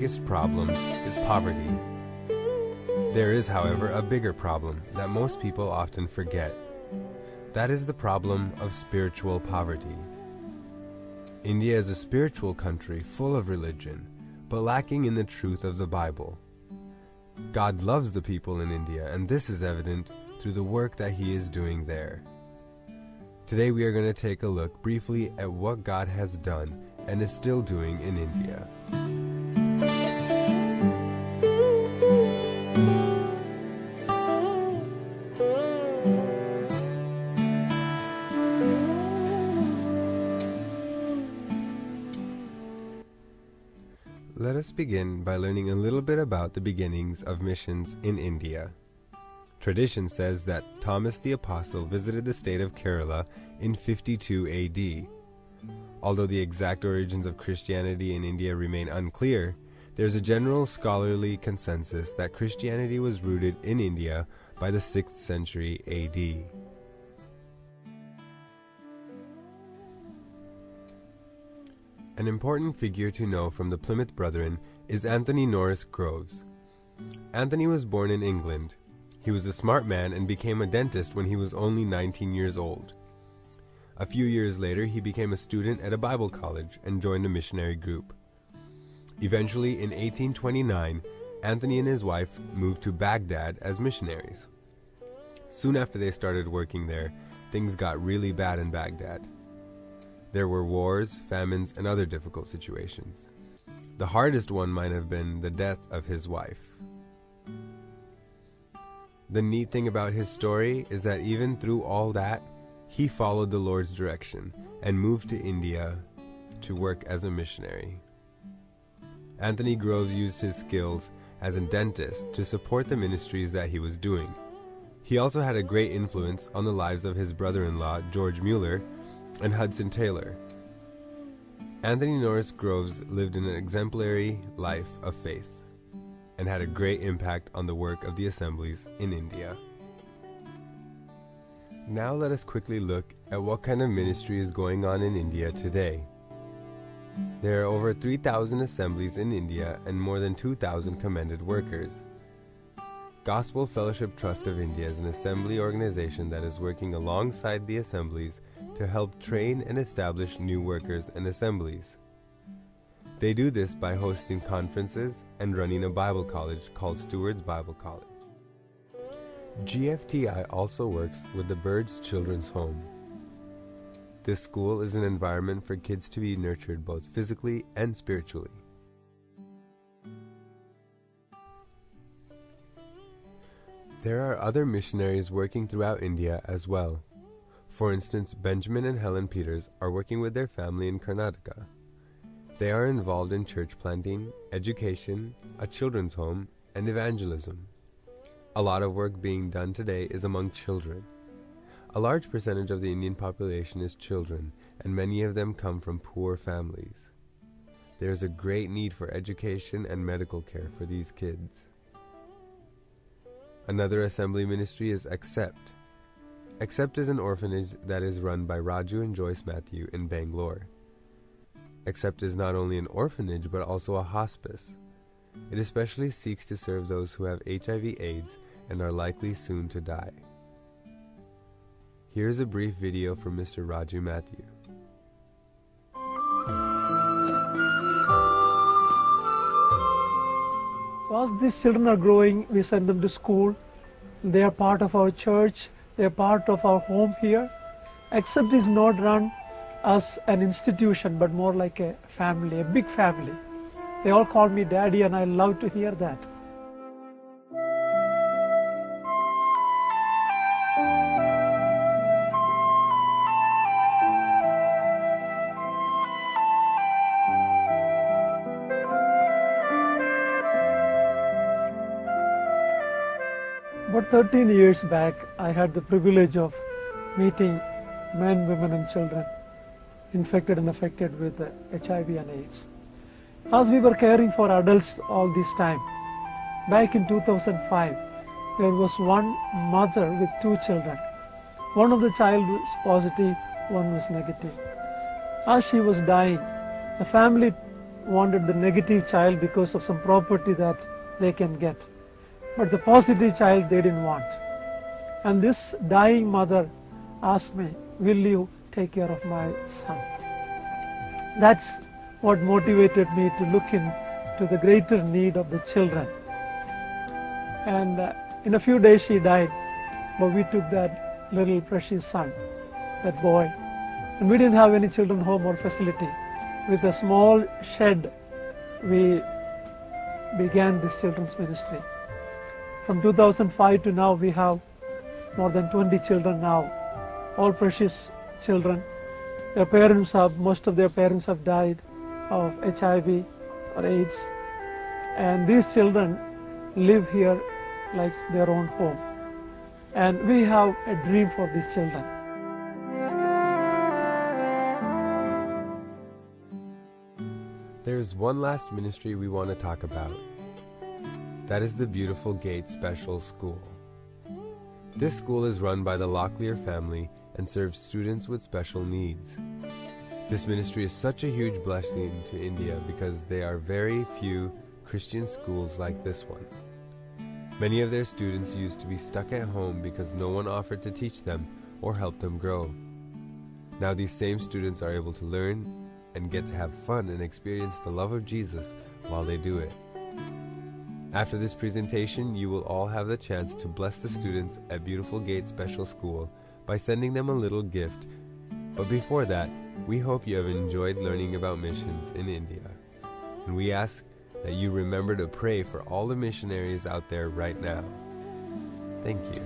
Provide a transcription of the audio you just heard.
biggest problems is poverty. There is, however, a bigger problem that most people often forget. That is the problem of spiritual poverty. India is a spiritual country full of religion, but lacking in the truth of the Bible. God loves the people in India, and this is evident through the work that He is doing there. Today we are going to take a look briefly at what God has done and is still doing in India. Let us begin by learning a little bit about the beginnings of missions in India. Tradition says that Thomas the Apostle visited the state of Kerala in 52 AD. Although the exact origins of Christianity in India remain unclear, there is a general scholarly consensus that Christianity was rooted in India by the 6th century AD. An important figure to know from the Plymouth Brethren is Anthony Norris Groves. Anthony was born in England. He was a smart man and became a dentist when he was only 19 years old. A few years later, he became a student at a Bible college and joined a missionary group. Eventually, in 1829, Anthony and his wife moved to Baghdad as missionaries. Soon after they started working there, things got really bad in Baghdad. There were wars, famines, and other difficult situations. The hardest one might have been the death of his wife. The neat thing about his story is that even through all that, he followed the Lord's direction and moved to India to work as a missionary. Anthony Groves used his skills as a dentist to support the ministries that he was doing. He also had a great influence on the lives of his brother-in-law, George Mueller, and Hudson Taylor. Anthony Norris Groves lived an exemplary life of faith and had a great impact on the work of the assemblies in India. Now let us quickly look at what kind of ministry is going on in India today. There are over 3,000 assemblies in India and more than 2,000 commended workers. Gospel Fellowship Trust of India is an assembly organization that is working alongside the assemblies to help train and establish new workers and assemblies. They do this by hosting conferences and running a Bible college called Stewards Bible College. GFTI also works with the Birds Children's Home. This school is an environment for kids to be nurtured both physically and spiritually. There are other missionaries working throughout India as well. For instance, Benjamin and Helen Peters are working with their family in Karnataka. They are involved in church planting, education, a children's home, and evangelism. A lot of work being done today is among children. A large percentage of the Indian population is children, and many of them come from poor families. There is a great need for education and medical care for these kids. Another assembly ministry is Accept. Accept is an orphanage that is run by Raju and Joyce Matthew in Bangalore. Accept is not only an orphanage but also a hospice. It especially seeks to serve those who have HIV/AIDS and are likely soon to die. Here is a brief video from Mr. Raju Matthew. So as these children are growing, we send them to school. They are part of our church. They are part of our home here. Accept is not run as an institution, but more like a family, a big family. They all call me Daddy, and I love to hear that. About 13 years back, I had the privilege of meeting men, women and children infected and affected with HIV and AIDS. As we were caring for adults all this time, back in 2005, there was one mother with two children. One of the child was positive, one was negative. As she was dying, the family wanted the negative child because of some property that they can get. But the positive child they didn't want. And this dying mother asked me, will you take care of my son? That's what motivated me to look into the greater need of the children. And in a few days she died, but we took that little precious son, that boy. And we didn't have any children home or facility. With a small shed, we began this children's ministry. From 2005 to now, we have more than 20 children now, all precious children. Most of their parents have died of HIV or AIDS. And these children live here like their own home. And we have a dream for these children. There is one last ministry we want to talk about. That is the beautiful Gate Special School. This school is run by the Locklear family and serves students with special needs. This ministry is such a huge blessing to India because there are very few Christian schools like this one. Many of their students used to be stuck at home because no one offered to teach them or help them grow. Now these same students are able to learn and get to have fun and experience the love of Jesus while they do it. After this presentation, you will all have the chance to bless the students at Beautiful Gate Special School by sending them a little gift. But before that, we hope you have enjoyed learning about missions in India. And we ask that you remember to pray for all the missionaries out there right now. Thank you.